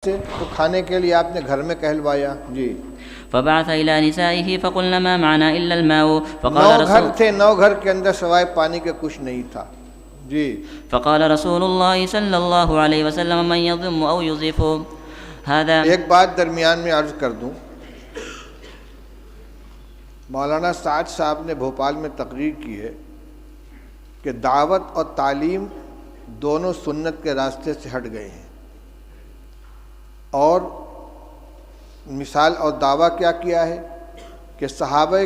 سے تو کھانے کے لیے آپ نے گھر میں کہلوایا. جی. فبعث إلى نسائه فقلن ما معنا إلا الماء نو گھر تھے، 9 گھر کے اندر سوائے پانی کے کچھ نہیں تھا. جی. فقال رسول الله صلى الله عليه وسلم من يضم أو يضيف هذا. ایک بات درمیان میں عرض کر دوں، مولانا سعد صاحب نے بھوپال میں تقریر کی ہے کہ دعوت اور تعلیم دونوں سنت کے راستے سے ہٹ گئے ہیں، اور مثال اور دعویٰ کیا کیا ہے کہ صحابہ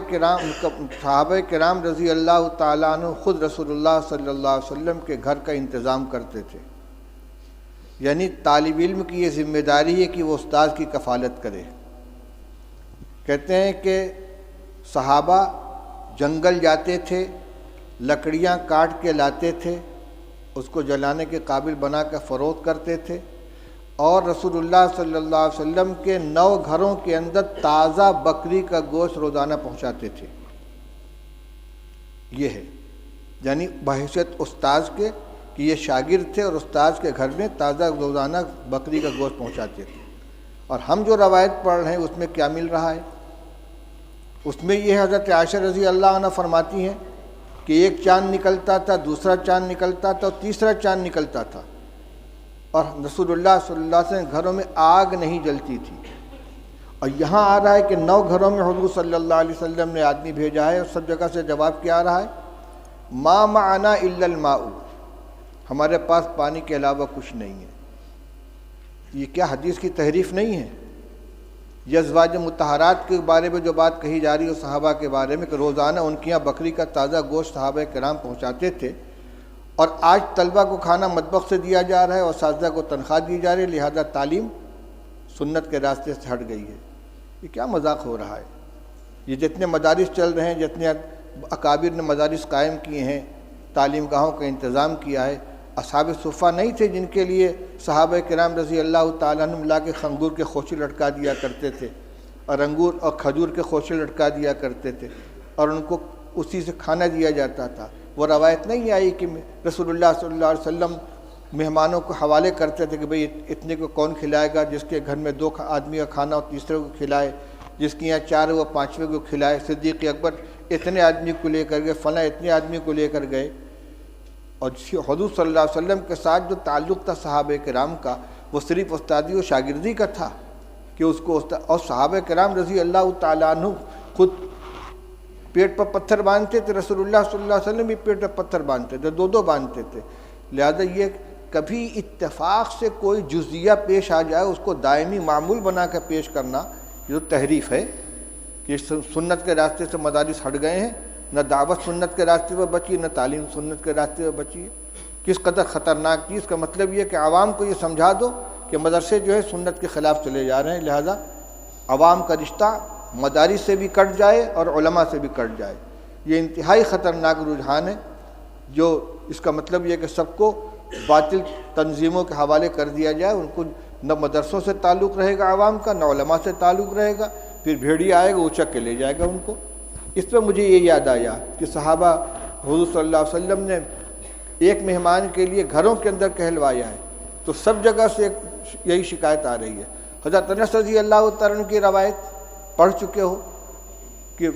کرام رضی اللہ تعالیٰ عنہ خود رسول اللہ صلی اللہ علیہ وسلم کے گھر کا انتظام کرتے تھے. یعنی طالب علم کی یہ ذمہ داری ہے کہ وہ استاد کی کفالت کرے. کہتے ہیں کہ صحابہ جنگل جاتے تھے، لکڑیاں کاٹ کے لاتے تھے، اس کو جلانے کے قابل بنا کر فروخت کرتے تھے، اور رسول اللہ صلی اللہ علیہ وسلم کے 9 گھروں کے اندر تازہ بکری کا گوشت روزانہ پہنچاتے تھے. یہ ہے یعنی بحیثیت استاذ کے کہ یہ شاگرد تھے اور استاذ کے گھر میں تازہ روزانہ بکری کا گوشت پہنچاتے تھے. اور ہم جو روایت پڑھ رہے ہیں اس میں کیا مل رہا ہے؟ اس میں یہ حضرت عائشہ رضی اللہ عنہ فرماتی ہیں کہ ایک چاند نکلتا تھا، دوسرا چاند نکلتا تھا اور تیسرا چاند نکلتا تھا، اور رسول اللہ صلی اللہ علیہ وسلم گھروں میں آگ نہیں جلتی تھی. اور یہاں آ رہا ہے کہ 9 گھروں میں حضور صلی اللہ علیہ وسلم نے آدمی بھیجا ہے، اور سب جگہ سے جواب کیا آ رہا ہے؟ ما معنا الا الماء، ہمارے پاس پانی کے علاوہ کچھ نہیں ہے. یہ کیا حدیث کی تحریف نہیں ہے؟ یہ ازواج مطہرات کے بارے میں جو بات کہی جا رہی ہے صحابہ کے بارے میں کہ روزانہ ان کے یہاں بکری کا تازہ گوشت صحابہ کرام پہنچاتے تھے، اور آج طلبہ کو کھانا مطبخ سے دیا جا رہا ہے اور اساتذہ کو تنخواہ دی جا رہی ہے، لہذا تعلیم سنت کے راستے سے ہٹ گئی ہے. یہ کیا مذاق ہو رہا ہے؟ یہ جتنے مدارس چل رہے ہیں، جتنے اکابر نے مدارس قائم کیے ہیں، تعلیم گاہوں کا انتظام کیا ہے، اصحاب صفہ نہیں تھے جن کے لیے صحابہ کرام رضی اللہ تعالیٰ عنہ لا کے انگور کے خوشے لٹکا دیا کرتے تھے، اور انگور اور کھجور کے خوشے لٹکا دیا کرتے تھے، اور ان کو اسی سے کھانا دیا جاتا تھا. وہ روایت نہیں آئی کہ رسول اللہ صلی اللہ علیہ وسلم مہمانوں کو حوالے کرتے تھے کہ بھئی اتنے کو کون کھلائے گا، جس کے گھر میں 2 آدمی کا کھانا ہو تیسرے کو کھلائے، جس کے یہاں 4 وہ 5ویں کو کھلائے. صدیق اکبر اتنے آدمی کو لے کر گئے، فلاں اتنے آدمی کو لے کر گئے. اور حضور صلی اللہ علیہ وسلم کے ساتھ جو تعلق تھا صحابہ کرام کا، وہ صرف استادی و شاگردی کا تھا کہ اس کو اور صحابہ کرام رضی اللہ تعالیٰ عنہ خود پیٹ پر پتھر باندھتے تھے، رسول اللہ صلی اللہ علیہ وسلم بھی پیٹ پر پتھر باندھتے تھے، 2 باندھتے تھے. لہذا یہ کبھی اتفاق سے کوئی جزیہ پیش آ جائے اس کو دائمی معمول بنا کر پیش کرنا، یہ تحریف ہے کہ سنت کے راستے سے مدارس ہٹ گئے ہیں. نہ دعوت سنت کے راستے پر بچی، نہ تعلیم سنت کے راستے پر بچی ہے. کس قدر خطرناک چیز کا مطلب یہ کہ عوام کو یہ سمجھا دو کہ مدرسے جو ہے سنت کے خلاف چلے جا رہے ہیں، لہذا عوام کا رشتہ مدارس سے بھی کٹ جائے اور علماء سے بھی کٹ جائے. یہ انتہائی خطرناک رجحان ہے، جو اس کا مطلب یہ کہ سب کو باطل تنظیموں کے حوالے کر دیا جائے. ان کو نہ مدرسوں سے تعلق رہے گا عوام کا، نہ علماء سے تعلق رہے گا، پھر بھیڑیا آئے گا اچک کے لے جائے گا ان کو. اس پہ مجھے یہ یاد آیا کہ صحابہ حضور صلی اللہ علیہ وسلم نے ایک مہمان کے لیے گھروں کے اندر کہلوایا ہے، تو سب جگہ سے یہی شکایت آ رہی ہے. حضرت انس رضی اللہ تعالیٰ عنہ کی روایت پڑھ چکے ہو کہ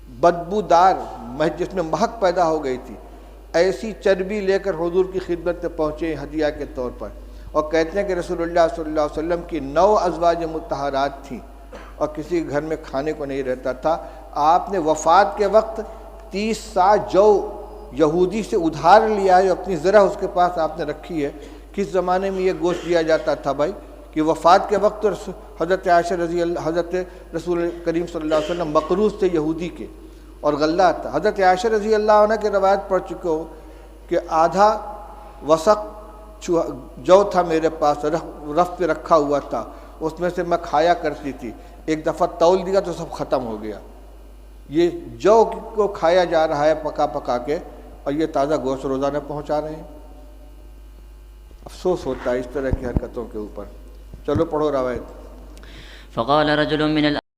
بدبودار جس میں مہک پیدا ہو گئی تھی، ایسی چربی لے کر حضور کی خدمت میں پہنچے ہدیہ کے طور پر، اور کہتے ہیں کہ رسول اللہ صلی اللہ علیہ وسلم کی 9 ازواج مطہرات تھیں اور کسی گھر میں کھانے کو نہیں رہتا تھا. آپ نے وفات کے وقت 30 سا جو یہودی سے ادھار لیا ہے، اپنی ذرا اس کے پاس آپ نے رکھی ہے. کس زمانے میں یہ گوشت دیا جاتا تھا بھائی کہ وفات کے وقت حضرت عائشہ حضرت رسول کریم صلی اللہ علیہ وسلم مقروض تھے یہودی کے، اور غلہ تھا. حضرت عائشہ رضی اللہ عنہ کی روایت پڑھ چکے ہو کہ آدھا وسق جو تھا میرے پاس، رف پہ رکھا ہوا تھا، اس میں سے میں کھایا کرتی تھی. ایک دفعہ تول دیا تو سب ختم ہو گیا. یہ جو کو کھایا جا رہا ہے پکا پکا کے، اور یہ تازہ گوشت روزانہ پہنچا رہے ہیں. افسوس ہوتا ہے اس طرح کی حرکتوں کے اوپر. چلو پڑھو روایت. فقال رجل من